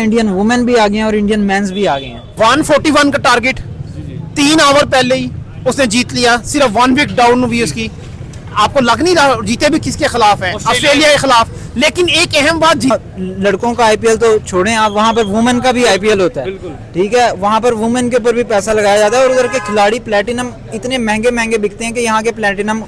Indian women भी आ गए हैं और इंडियन मेंस भी आ गए हैं। 141 का टारगेट 3 आवर पहले ही उसने जीत लिया, सिर्फ 1 वीक डाउन हुई उसकी। आपको लग नहीं रहा जीते भी किसके खिलाफ है? ऑस्ट्रेलिया के खिलाफ। लेकिन एक अहम बात, लड़कों का आईपीएल तो छोड़ें आप, वहाँ पर वुमेन का भी आईपीएल होता है, ठीक है। वहाँ पर वुमेन के ऊपर भी पैसा लगाया जाता है और उधर के खिलाड़ी प्लेटिनम इतने महंगे महंगे बिकते हैं कि यहाँ के प्लेटिनम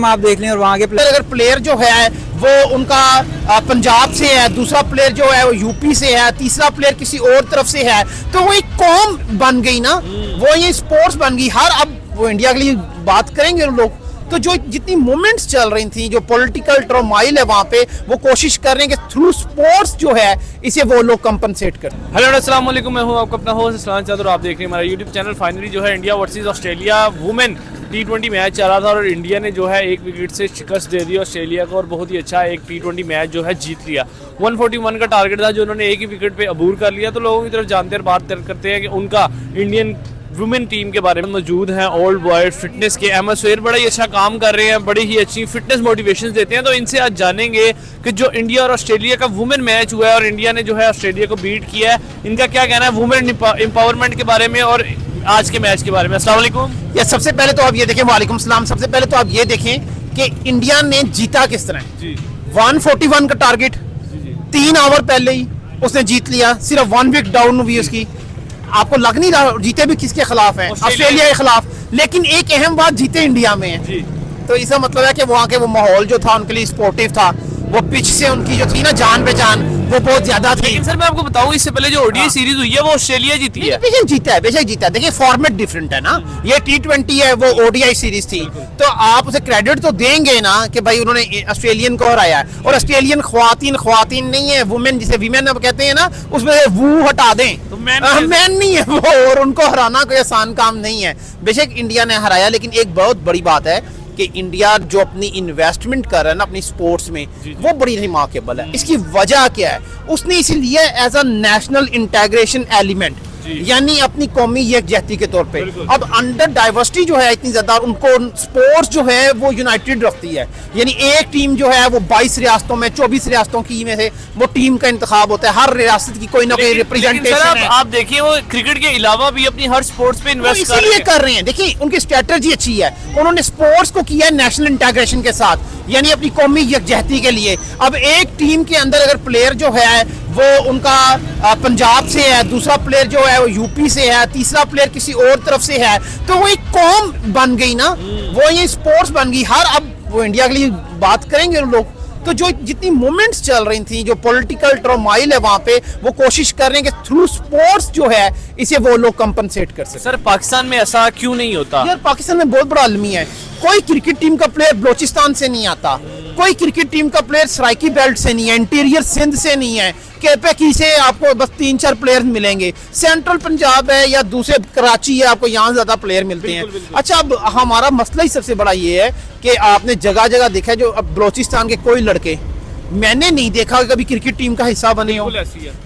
आप देख लें और वहाँ के अगर प्लेयर जो है वो उनका पंजाब से है, दूसरा प्लेयर जो है वो यूपी से है, तीसरा प्लेयर किसी और तरफ से है, तो वो एक कौम बन गई ना, वो ये स्पोर्ट्स बन गई। हर अब वो इंडिया के लिए बात करेंगे लोग, तो जो जितनी मूवमेंट्स चल रही थी, जो पॉलिटिकल ट्रोमाइल है वहाँ पे, वो कोशिश कर रहे हैं कि थ्रू स्पोर्ट्स जो है इसे वो लोग कंपनसेट करें। हेलो अस्सलाम वालेकुम, मैं हूँ आपका अपना होस्ट इस्लाम चादर और आप देख रहे हैं हमारा यूट्यूब चैनल। फाइनली जो है India versus Australia women T20 match चला था और इंडिया ने जो है 1 विकेट से शिकस्त दे दी ऑस्ट्रेलिया को और बहुत ही अच्छा एक T20 मैच जो है जीत लिया। 141 का टारगेट था जो उन्होंने एक ही विकेट पे अबूर कर लिया। तो लोगों की तरफ जानते हैं, बात करते हैं कि उनका इंडियन वुमेन टीम के बारे में मौजूद हैं ओल्ड बॉय फिटनेस के अहमद सुहेल, बड़ा ही अच्छा काम कर रहे हैं, बड़ी ही अच्छी फिटनेस मोटिवेशन देते हैं। तो इनसे आज जानेंगे कि जो इंडिया और ऑस्ट्रेलिया का वुमेन मैच हुआ है और इंडिया ने जो है ऑस्ट्रेलिया को बीट किया है, इनका क्या कहना है वुमेन एम्पावरमेंट के बारे में और आज के मैच के बारे में। अस्सलाम वालेकुम। या सबसे पहले तो आप ये देखें, वालेकुम सलाम, सबसे पहले तो आप ये देखें कि इंडिया ने जीता किस तरह। 141 का टारगेट 3 आवर पहले ही उसने जीत लिया, सिर्फ 1 वीक डाउन हुई उसकी। आपको लग नहीं रहा जीते भी किसके खिलाफ है? ऑस्ट्रेलिया के खिलाफ। लेकिन एक अहम बात, जीते इंडिया में है, तो इसका मतलब है कि वहाँ के वो माहौल जो था उनके लिए स्पोर्टिव था, वो पिच से उनकी जो थी ना जान पहचान वो बहुत ज्यादा थी। सर मैं आपको बताऊं, इससे पहले जो ओडीआई सीरीज हुई है वो ऑस्ट्रेलिया जीती है। बेशक जीता है। देखिए फॉर्मेट डिफरेंट है ना, ये T20 है, वो ओडीआई सीरीज थी, तो आप उसे क्रेडिट तो देंगे ना कि भाई उन्होंने ऑस्ट्रेलियन को हराया है। और ऑस्ट्रेलियन ख्वातीन नहीं है, वुमेन जिसे वीमेन अब कहते हैं ना, उसमें वो हटा दें तो मैन नहीं है वो, और उनको हराना कोई आसान काम नहीं है। बेशक इंडिया ने हराया, लेकिन एक बहुत बड़ी बात है कि इंडिया जो अपनी इन्वेस्टमेंट कर रहा है ना अपनी स्पोर्ट्स में, वो बड़ी रिमार्केबल है। इसकी वजह क्या है? उसने इसे लिया as a national integration element, यानी अपनी कौमी यकजहती के तौर पे। अब अंडर डाइवर्सिटी जो है इतनी ज्यादा, उनको स्पोर्ट्स जो है वो यूनाइटेड रखती है, यानी एक टीम जो है वो 22 रियासतों में 24 रियासतों की में से वो टीम का इंतखाब होता है, हर रियासत की कोई ना कोई रिप्रेजेंटेशन है। आप देखिए वो क्रिकेट के अलावा भी अपनी हर स्पोर्ट्स पे इन्वेस्ट कर रहे हैं। देखिए उनकी स्ट्रेटजी अच्छी है, उन्होंने स्पोर्ट्स को किया है नेशनल इंटीग्रेशन के साथ, यानी अपनी कौमी यकजहती के लिए। अब एक टीम के अंदर अगर प्लेयर जो है वो उनका पंजाब से है, दूसरा प्लेयर जो है वो यूपी से है, तीसरा प्लेयर किसी और तरफ से है, तो वो एक कौम बन गई ना, वो ये स्पोर्ट्स बन गई। हर अब वो इंडिया के लिए बात करेंगे लोग, तो जो जितनी मूवमेंट्स चल रही थी, जो पॉलिटिकल ट्रोमाइल है वहाँ पे, वो कोशिश कर रहे हैं कि थ्रू स्पोर्ट्स जो है इसे वो लोग कंपनसेट कर सकें। सर पाकिस्तान में ऐसा क्यों नहीं होता? यार पाकिस्तान में बहुत बड़ा अलमिया है। कोई क्रिकेट टीम का प्लेयर बलोचिस्तान से नहीं आता, कोई क्रिकेट टीम का प्लेयर सराइकी बेल्ट से नहीं है, इंटीरियर सिंध से नहीं है, केपी से आपको बस 3-4 प्लेयर मिलेंगे। सेंट्रल पंजाब है या दूसरे कराची है, आपको यहाँ ज्यादा प्लेयर मिलते हैं। अच्छा, अब हमारा मसला ही सबसे बड़ा ये है कि आपने जगह जगह देखा है, जो अब बलोचिस्तान के कोई लड़के मैंने नहीं देखा कभी क्रिकेट टीम का हिस्सा बने हो,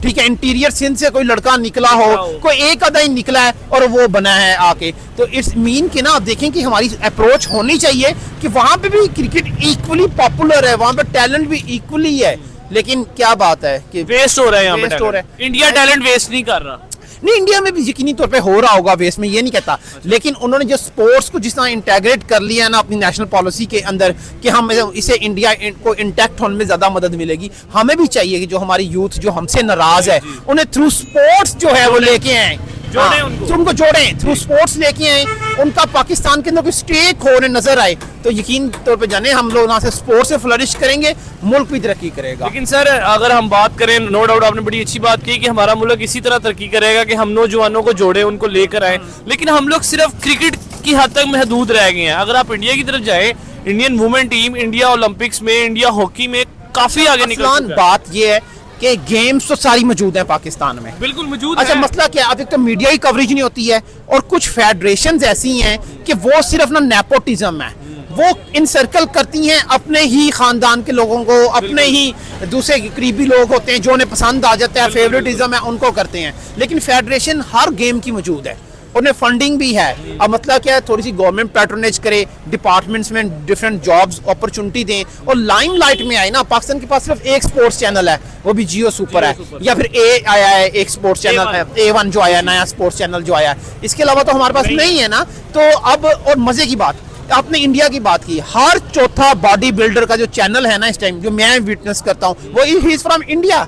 ठीक है। इंटीरियर सिंध से कोई लड़का निकला हो, कोई एक आधा ही निकला है और वो बना है आके, तो इट्स मीन कि ना आप देखें कि हमारी अप्रोच होनी चाहिए कि वहां पे भी क्रिकेट इक्वली पॉपुलर है, वहां पे टैलेंट भी इक्वली है। लेकिन क्या बात है कि वेस्ट हो रहा है यहाँ पे, इंडिया टैलेंट वेस्ट नहीं कर रहा। नहीं, इंडिया में भी यकीनी तौर पे हो रहा होगा वेस्ट में, ये नहीं कहता, लेकिन उन्होंने जो स्पोर्ट्स को जिस तरह इंटीग्रेट कर लिया है ना अपनी नेशनल पॉलिसी के अंदर कि हम इसे इंडिया को इंटैक्ट होने में ज्यादा मदद मिलेगी। हमें भी चाहिए कि जो हमारी यूथ जो हमसे नाराज है उन्हें थ्रू स्पोर्ट्स जो है वो लेके आए, उनको जोड़ें, थ्रू स्पोर्ट्स लेके आए, उनका पाकिस्तान के अंदर कोई स्टेक होने नजर आए, तो यकीन तौर पे जाने हम लोग यहाँ से स्पोर्ट्स से फ्लरिश करेंगे, मुल्क भी तरक्की करेगा। लेकिन सर अगर हम बात करें, नो डाउट आपने बड़ी अच्छी बात की कि हमारा मुल्क इसी तरह तरक्की करेगा कि हम नौजवानों को जोड़े, उनको लेकर आए, लेकिन हम लोग सिर्फ क्रिकेट की हद तक महदूद रह गए हैं। अगर आप इंडिया की तरफ जाए, Indian women team India Olympics में, इंडिया हॉकी में काफी आगे निकल। बात ये है कि गेम्स तो सारी मौजूद है पाकिस्तान में, बिल्कुल मौजूद। अच्छा, मसला क्या है? अब एक तो मीडिया की कवरेज नहीं होती है, और कुछ फेडरेशंस ऐसी हैं कि वो सिर्फ ना नेपोटिज्म है, वो इनसर्कल करती हैं अपने ही खानदान के लोगों को, अपने ही दूसरे करीबी लोग होते हैं जो उन्हें पसंद आ जाता है, फेवरेटिज्म है, उनको करते हैं। लेकिन फेडरेशन हर गेम की मौजूद है, उन्हें फंडिंग भी है। अब मतलब क्या है, थोड़ी सी गवर्नमेंट पैट्रोनेज करे, डिपार्टमेंट्स में डिफरेंट जॉब्स अपॉर्चुनिटी दें और लाइमलाइट में आए ना। पाकिस्तान के पास सिर्फ एक स्पोर्ट्स चैनल है, वो भी जियो सुपर है, या फिर ए आया है एक स्पोर्ट्स चैनल है, A1 जो आया, नया स्पोर्ट्स चैनल जो आया है। इसके अलावा तो हमारे पास नहीं है ना। तो अब और मजे की बात, आपने इंडिया की बात की, हर चौथा बॉडी बिल्डर का जो चैनल है ना इस टाइम, जो मैं विटनेस करता हूँ, वो ही इज फ्रॉम इंडिया।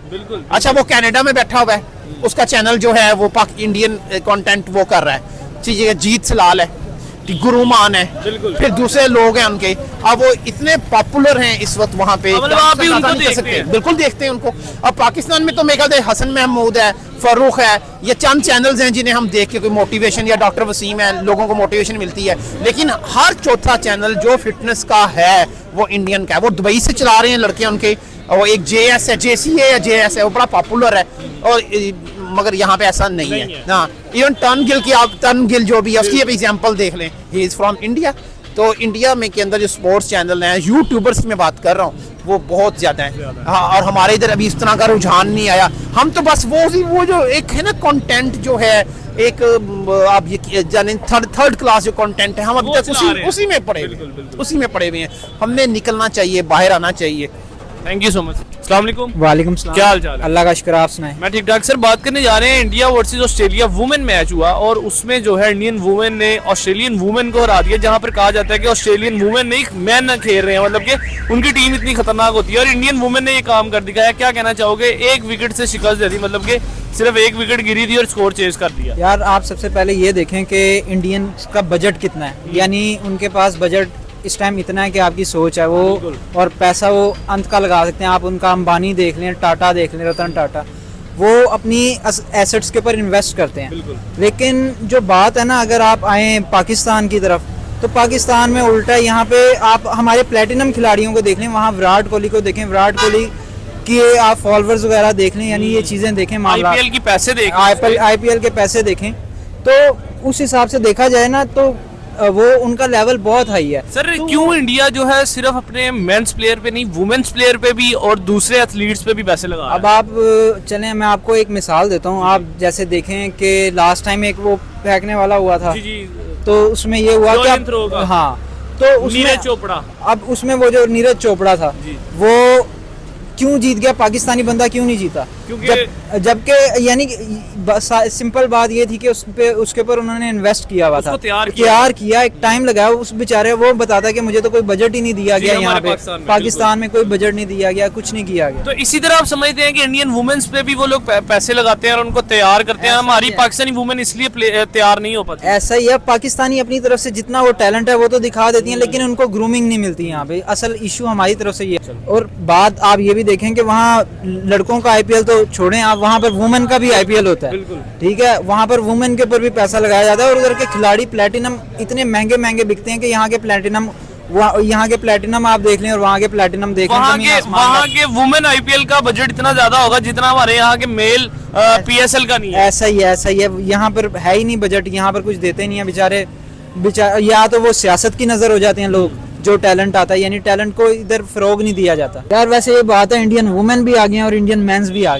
अच्छा, वो कनाडा में बैठा हुआ है, उसका चैनल जो है वो पाक इंडियन कंटेंट वो कर रहा है। ठीक है, जीत सलाल है, गुरुमान है, फिर दूसरे लोग हैं उनके। अब वो इतने पॉपुलर हैं इस वक्त वहाँ पे, मतलब आप भी उनको देखते हैं? बिल्कुल देखते हैं उनको। अब पाकिस्तान में तो मेरे ख्याल से हसन महमूद है, फरूख है, ये चंद चैनल्स हैं जिन्हें हम देख के कोई मोटिवेशन, या डॉक्टर वसीम है, लोगों को मोटिवेशन मिलती है। लेकिन हर चौथा चैनल जो फिटनेस का है वो इंडियन का है। वो दुबई से चला रहे हैं लड़के उनके, और वो एक JS है, JCA या JS है, वो बड़ा पॉपुलर है। और मगर यहाँ पे ऐसा नहीं है। हाँ, इवन टर्नगिल की, आप टर्नगिल जो भी है उसकी एग्जांपल देख लें, ही इज फ्रॉम इंडिया। तो इंडिया में के अंदर जो स्पोर्ट्स चैनल हैं, यूट्यूबर्स की मैं बात कर रहा हूँ, वो बहुत ज्यादा है। हाँ, और हमारे इधर अभी इस तरह का रुझान नहीं आया। हम तो बस वो जो एक है ना कंटेंट जो है, एक आप ये जाने थर्ड क्लास जो कंटेंट है, हम अभी तक उसी में पड़े हुए हैं, उसी में पड़े हुए हैं। हमने निकलना चाहिए, बाहर आना चाहिए। Thank you so much. अस्सलाम वालेकुम। वालेकुम सलाम। क्या हाल चाल है? अल्लाह का शुक्र, आप सुनाएं। मैं ठीक ठाक सर। बात करने जा रहे हैं India versus Australia women match हुआ, और उसमें जो है इंडियन वुमेन ने ऑस्ट्रेलियन वुमेन को हरा दिया। जहां पर कहा जाता है कि ऑस्ट्रेलियन वुमेन नहीं मैन खेल रहे हैं, मतलब कि उनकी टीम इतनी खतरनाक होती है, और इंडियन वुमेन ने ये काम कर दिखाया। क्या कहना चाहोगे? एक विकेट से शिकस्त दे दी, मतलब कि सिर्फ एक विकेट गिरी थी और स्कोर चेज कर दिया। यार, आप सबसे पहले ये देखें कि इंडियन का बजट कितना है, यानी उनके पास बजट इस टाइम इतना है कि आपकी सोच है वो, और पैसा वो अंत का लगा सकते हैं। आप उनका अंबानी देख लें, टाटा देख लें, रतन टाटा, वो अपनी एसेट्स के ऊपर इन्वेस्ट करते हैं। लेकिन जो बात है ना, अगर आप आए पाकिस्तान की तरफ, तो पाकिस्तान में उल्टा है। यहाँ पे आप हमारे प्लेटिनम खिलाड़ियों को देख लें, वहाँ विराट कोहली को देखें, विराट कोहली की आप फॉलोअर्स वगैरह देख लें, यानी ये चीज़ें देखें, मामला IPL की पैसे देख, IPL के पैसे देखें, तो उस हिसाब से देखा जाए ना, तो वो उनका लेवल बहुत हाई है। सर क्यों इंडिया जो है सिर्फ अपने मेंस प्लेयर पे नहीं, वुमेन्स प्लेयर पे भी और दूसरे एथलीट्स पे भी पैसे लगा रहा है? अब आप चलें, मैं आपको एक मिसाल देता हूँ। आप जैसे देखें कि लास्ट टाइम एक वो फेंकने वाला हुआ था, जी जी, तो उसमें ये हुआ कि हाँ, तो उसमें नीरज चोपड़ा, अब उसमें वो जो नीरज चोपड़ा था, वो क्यों जीत गया? पाकिस्तानी बंदा क्यों नहीं जीता? जबकि यानी सिंपल बात ये थी कि उसके ऊपर उन्होंने इन्वेस्ट किया हुआ था, तैयार किया, एक टाइम लगाया उस बेचारे। वो बताता कि मुझे तो कोई बजट ही नहीं दिया गया, यहाँ पे पाकिस्तान में कोई बजट नहीं दिया गया, कुछ नहीं किया गया। तो इसी तरह आप समझते हैं कि इंडियन वुमेन्स पे भी वो लोग पैसे लगाते हैं और उनको तैयार करते हैं। हमारी पाकिस्तानी वुमेन इसलिए तैयार नहीं हो पाती। ऐसा ही है, पाकिस्तानी अपनी तरफ से जितना वो टैलेंट है वो तो दिखा देती हैं, लेकिन उनको ग्रूमिंग नहीं मिलती यहाँ पे। असल इशू हमारी तरफ से ये। और बात आप ये भी देखें कि वहाँ लड़कों का IPL तो छोड़ें, आप वहाँ पर वुमेन का भी IPL होता है। ठीक है, वहाँ पर वुमेन के ऊपर भी पैसा लगाया जाता है, और उधर के खिलाड़ी प्लेटिनम इतने महंगे महंगे बिकते हैं कि यहाँ के प्लेटिनम आप देख लें और वहाँ के प्लेटिनम देख लें। वहाँ के वुमेन IPL का बजट इतना ज्यादा होगा जितना हमारे यहाँ के मेल PSL का नहीं है। ऐसा ही है। यहाँ पर है ही नहीं बजट, यहाँ पर कुछ देते नहीं है बेचारे। या तो वो सियासत की नजर हो जाते हैं लोग, जो टैलेंट आता है, यानी टैलेंट को इधर फरोग नहीं दिया जाता। यार वैसे ये बात है, इंडियन वुमेन भी आ गई हैं और इंडियन मेंस भी आ गए।